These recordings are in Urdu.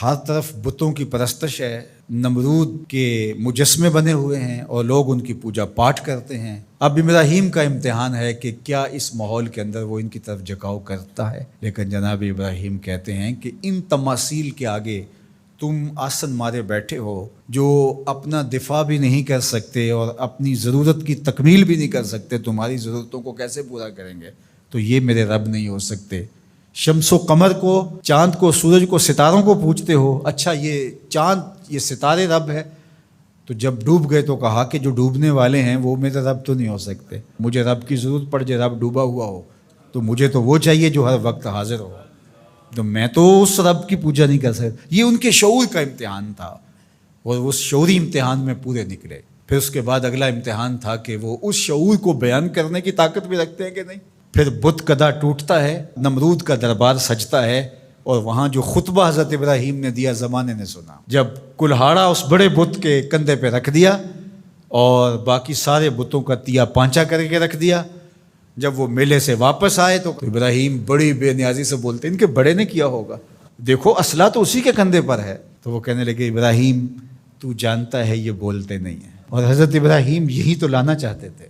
ہر طرف بتوں کی پرستش ہے، نمرود کے مجسمے بنے ہوئے ہیں اور لوگ ان کی پوجا پاٹ کرتے ہیں۔ اب ابراہیم کا امتحان ہے کہ کیا اس ماحول کے اندر وہ ان کی طرف جھکاؤ کرتا ہے، لیکن جناب ابراہیم کہتے ہیں کہ ان تماثیل کے آگے تم آسن مارے بیٹھے ہو، جو اپنا دفاع بھی نہیں کر سکتے اور اپنی ضرورت کی تکمیل بھی نہیں کر سکتے، تمہاری ضرورتوں کو کیسے پورا کریں گے؟ تو یہ میرے رب نہیں ہو سکتے۔ شمس و قمر کو، چاند کو، سورج کو، ستاروں کو پوجتے ہو، اچھا یہ چاند یہ ستارے رب ہے؟ تو جب ڈوب گئے تو کہا کہ جو ڈوبنے والے ہیں وہ میرے رب تو نہیں ہو سکتے، مجھے رب کی ضرورت پڑ جائے، رب ڈوبا ہوا ہو تو مجھے تو وہ چاہیے جو ہر وقت حاضر ہو، تو میں تو اس رب کی پوجا نہیں کر سکتا۔ یہ ان کے شعور کا امتحان تھا اور اس شعوری امتحان میں پورے نکلے۔ پھر اس کے بعد اگلا امتحان تھا کہ وہ اس شعور کو بیان کرنے کی طاقت بھی رکھتے ہیں کہ نہیں۔ پھر بت کدا ٹوٹتا ہے، نمرود کا دربار سجتا ہے، اور وہاں جو خطبہ حضرت ابراہیم نے دیا زمانے نے سنا، جب کلہاڑا اس بڑے بت کے کندھے پہ رکھ دیا اور باقی سارے بتوں کا تیا پانچا کر کے رکھ دیا، جب وہ میلے سے واپس آئے تو ابراہیم بڑی بے نیازی سے بولتے ان کے بڑے نے کیا ہوگا، دیکھو اسلحہ تو اسی کے کندھے پر ہے۔ تو وہ کہنے لگے ابراہیم تو جانتا ہے یہ بولتے نہیں ہیں، اور حضرت ابراہیم یہی تو لانا چاہتے تھے۔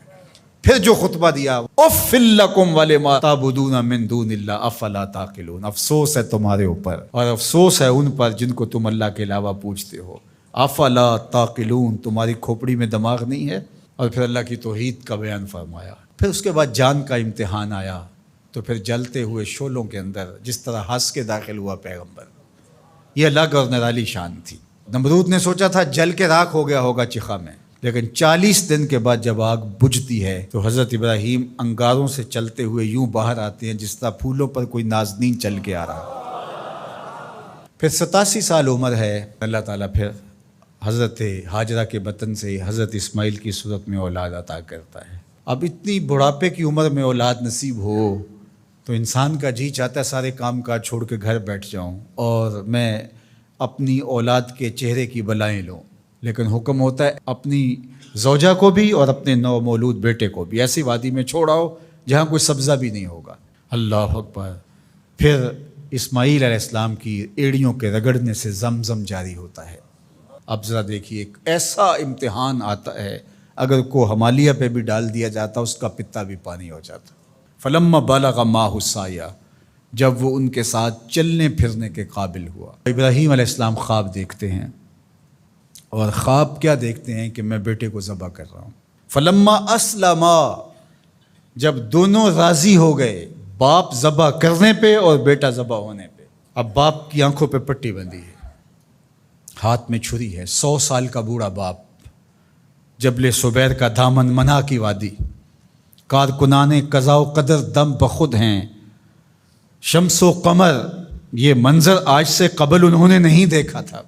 پھر جو خطبہ دیا، اف لکم ولما تعبدون من دون اللہ افلا تعقلون، افسوس ہے تمہارے اوپر اور افسوس ہے ان پر جن کو تم اللہ کے علاوہ پوجتے ہو، افلا تعقلون، تمہاری کھوپڑی میں دماغ نہیں ہے۔ اور پھر اللہ کی توحید کا بیان فرمایا۔ پھر اس کے بعد جان کا امتحان آیا، تو پھر جلتے ہوئے شعلوں کے اندر جس طرح ہنس کے داخل ہوا پیغمبر، یہ الگ اور نرالی شان تھی۔ نمرود نے سوچا تھا جل کے راکھ ہو گیا ہوگا چخا میں، لیکن 40 دن کے بعد جب آگ بجھتی ہے تو حضرت ابراہیم انگاروں سے چلتے ہوئے یوں باہر آتے ہیں جس طرح پھولوں پر کوئی نازنین چل کے آ رہا۔ پھر 87 سال عمر ہے، اللہ تعالیٰ پھر حضرت ہاجرہ کے بطن سے حضرت اسماعیل کی صورت میں اولاد عطا کرتا ہے۔ اب اتنی بڑھاپے کی عمر میں اولاد نصیب ہو تو انسان کا جی چاہتا ہے سارے کام کاج چھوڑ کے گھر بیٹھ جاؤں اور میں اپنی اولاد کے چہرے کی بلائیں لوں، لیکن حکم ہوتا ہے اپنی زوجہ کو بھی اور اپنے نو مولود بیٹے کو بھی ایسی وادی میں چھوڑ آؤ جہاں کوئی سبزہ بھی نہیں ہوگا۔ اللہ اکبر۔ پھر اسماعیل علیہ السلام کی ایڑیوں کے رگڑنے سے زمزم جاری ہوتا ہے۔ اب ذرا دیکھیے، ایک ایسا امتحان آتا ہے اگر کو ہمالیہ پہ بھی ڈال دیا جاتا اس کا پتا بھی پانی ہو جاتا۔ فلما بلغ معہ السعی، جب وہ ان کے ساتھ چلنے پھرنے کے قابل ہوا۔ ابراہیم علیہ السلام خواب دیکھتے ہیں، اور خواب کیا دیکھتے ہیں کہ میں بیٹے کو ذبح کر رہا ہوں۔ فلما اسلما، جب دونوں راضی ہو گئے، باپ ذبح کرنے پہ اور بیٹا ذبح ہونے پہ۔ اب باپ کی آنکھوں پہ پٹی بندھی ہے، ہاتھ میں چھری ہے، 100 سال کا بوڑھا باپ، جبل صبیر کا دامن منا کی وادی، کارکنان قضاء و قدر دم بخود ہیں، شمس و قمر، یہ منظر آج سے قبل انہوں نے نہیں دیکھا تھا،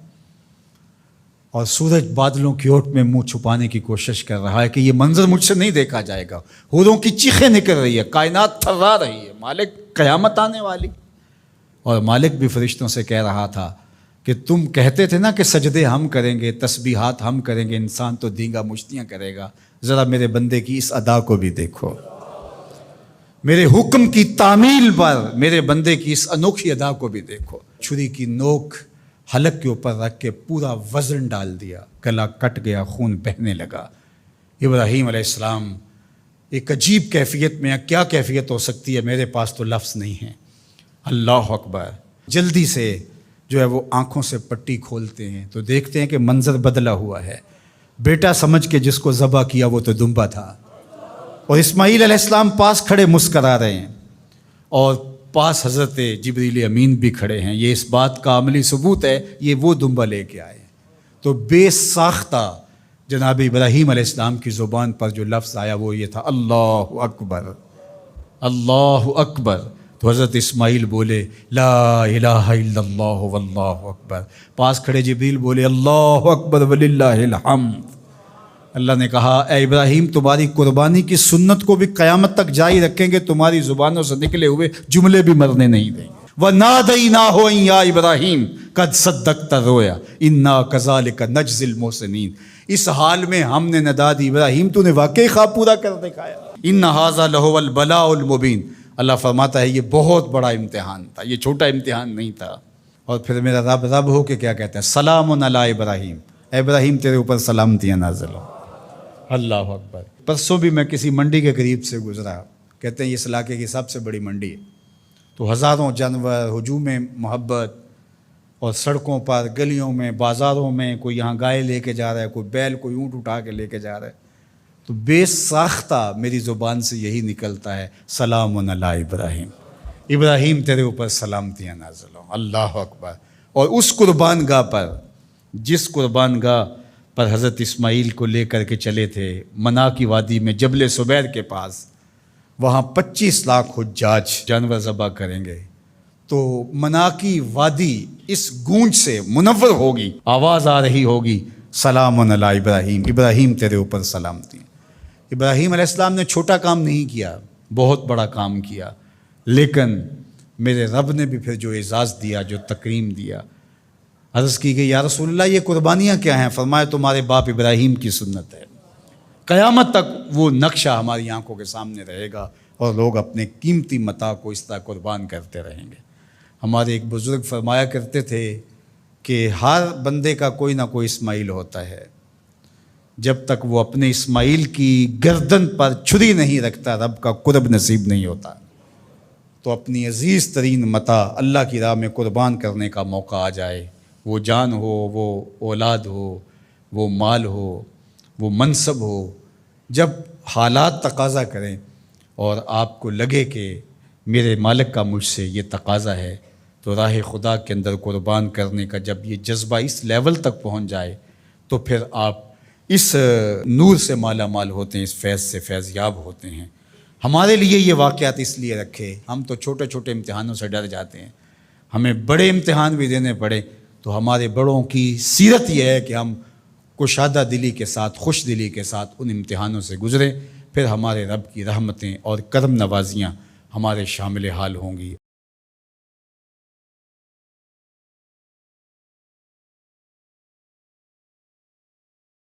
اور سورج بادلوں کی اوٹ میں منہ چھپانے کی کوشش کر رہا ہے کہ یہ منظر مجھ سے نہیں دیکھا جائے گا۔ حوروں کی چیخیں نکل رہی ہے، کائنات تھرا رہی ہے، مالک قیامت آنے والی۔ اور مالک بھی فرشتوں سے کہہ رہا تھا کہ تم کہتے تھے نا کہ سجدے ہم کریں گے، تسبیحات ہم کریں گے، انسان تو دینگا مشتیاں کرے گا، ذرا میرے بندے کی اس ادا کو بھی دیکھو، میرے حکم کی تعمیل پر میرے بندے کی اس انوکھی ادا کو بھی دیکھو۔ چھری کی نوک حلق کے اوپر رکھ کے پورا وزن ڈال دیا، گلا کٹ گیا، خون بہنے لگا۔ ابراہیم علیہ السلام ایک عجیب کیفیت میں، کیا کیفیت ہو سکتی ہے، میرے پاس تو لفظ نہیں ہیں۔ اللہ اکبر۔ جلدی سے جو ہے وہ آنکھوں سے پٹی کھولتے ہیں تو دیکھتے ہیں کہ منظر بدلا ہوا ہے۔ بیٹا سمجھ کے جس کو ذبح کیا وہ تو دمبا تھا، اور اسماعیل علیہ السلام پاس کھڑے مسکرا رہے ہیں، اور پاس حضرت جبریل امین بھی کھڑے ہیں۔ یہ اس بات کا عملی ثبوت ہے یہ وہ دمبا لے کے آئے۔ تو بے ساختہ جناب ابراہیم علیہ السلام کی زبان پر جو لفظ آیا وہ یہ تھا، اللہ اکبر، اللہ اکبر۔ تو حضرت اسماعیل بولے لا الہ الا اللہ واللہ اکبر۔ پاس کھڑے جبریل بولے اللہ اکبر وللہ الحمد۔ اللہ نے کہا اے ابراہیم تمہاری قربانی کی سنت کو بھی قیامت تک جاری رکھیں گے، تمہاری زبانوں سے نکلے ہوئے جملے بھی مرنے نہیں دیں گے۔ وَنَادَيْنَاهُ أَن يَا إِبْرَاهِيمُ قَدْ صَدَّقْتَ الرُّؤْيَا إِنَّا كَذَلِكَ نَجْزِي الْمُحْسِنِينَ۔ اس حال میں ہم نے ندا دی ابراہیم تو نے واقعی خواب پورا کر دکھایا۔ إِنَّ هَذَا لَهُوَ الْبَلَاءُ الْمُبِينُ۔ اللہ فرماتا ہے یہ بہت بڑا امتحان تھا، یہ چھوٹا امتحان نہیں تھا۔ اور پھر میرا رب رب ہو کے کیا کہتا ہے؟ سلام علی ابراہیم، اے ابراہیم تیرے اوپر سلامتیاں نازل ہو۔ اللہ اکبر۔ پرسوں بھی میں کسی منڈی کے قریب سے گزرا، کہتے ہیں اس علاقے کی سب سے بڑی منڈی ہے، تو ہزاروں جانور، ہجوم محبت، اور سڑکوں پر، گلیوں میں، بازاروں میں کوئی یہاں گائے لے کے جا رہا ہے، کوئی بیل، کوئی اونٹ اٹھا کے لے کے جا رہا ہے، تو بے ساختہ میری زبان سے یہی نکلتا ہے سلام علی ابراہیم، ابراہیم تیرے اوپر سلامتیاں نازل ہوں۔ اللہ اکبر۔ اور اس قربان گاہ پر، جس قربان گاہ پر حضرت اسماعیل کو لے کر کے چلے تھے، منا کی وادی میں جبل سبیر کے پاس، وہاں 25 لاکھ حجاج جانور ذبح کریں گے، تو منا کی وادی اس گونج سے منور ہوگی، آواز آ رہی ہوگی سلام علی ابراہیم، ابراہیم تیرے اوپر سلامتی۔ ابراہیم علیہ السلام نے چھوٹا کام نہیں کیا، بہت بڑا کام کیا، لیکن میرے رب نے بھی پھر جو اعزاز دیا، جو تکریم دیا، عرض کی گئی یا رسول اللہ یہ قربانیاں کیا ہیں؟ فرمایا تمہارے باپ ابراہیم کی سنت ہے، قیامت تک وہ نقشہ ہماری آنکھوں کے سامنے رہے گا، اور لوگ اپنے قیمتی متاع کو اس طرح قربان کرتے رہیں گے۔ ہمارے ایک بزرگ فرمایا کرتے تھے کہ ہر بندے کا کوئی نہ کوئی اسماعیل ہوتا ہے، جب تک وہ اپنے اسماعیل کی گردن پر چھری نہیں رکھتا رب کا قرب نصیب نہیں ہوتا۔ تو اپنی عزیز ترین متاع اللہ کی راہ میں قربان کرنے کا موقع آ جائے، وہ جان ہو، وہ اولاد ہو، وہ مال ہو، وہ منصب ہو، جب حالات تقاضا کریں اور آپ کو لگے کہ میرے مالک کا مجھ سے یہ تقاضا ہے، تو راہ خدا کے اندر قربان کرنے کا جب یہ جذبہ اس لیول تک پہنچ جائے، تو پھر آپ اس نور سے مالا مال ہوتے ہیں، اس فیض سے فیض یاب ہوتے ہیں۔ ہمارے لیے یہ واقعات اس لیے رکھے، ہم تو چھوٹے چھوٹے امتحانوں سے ڈر جاتے ہیں، ہمیں بڑے امتحان بھی دینے پڑے تو ہمارے بڑوں کی سیرت یہ ہے کہ ہم کشادہ دلی کے ساتھ، خوش دلی کے ساتھ ان امتحانوں سے گزریں، پھر ہمارے رب کی رحمتیں اور کرم نوازیاں ہمارے شامل حال ہوں گی۔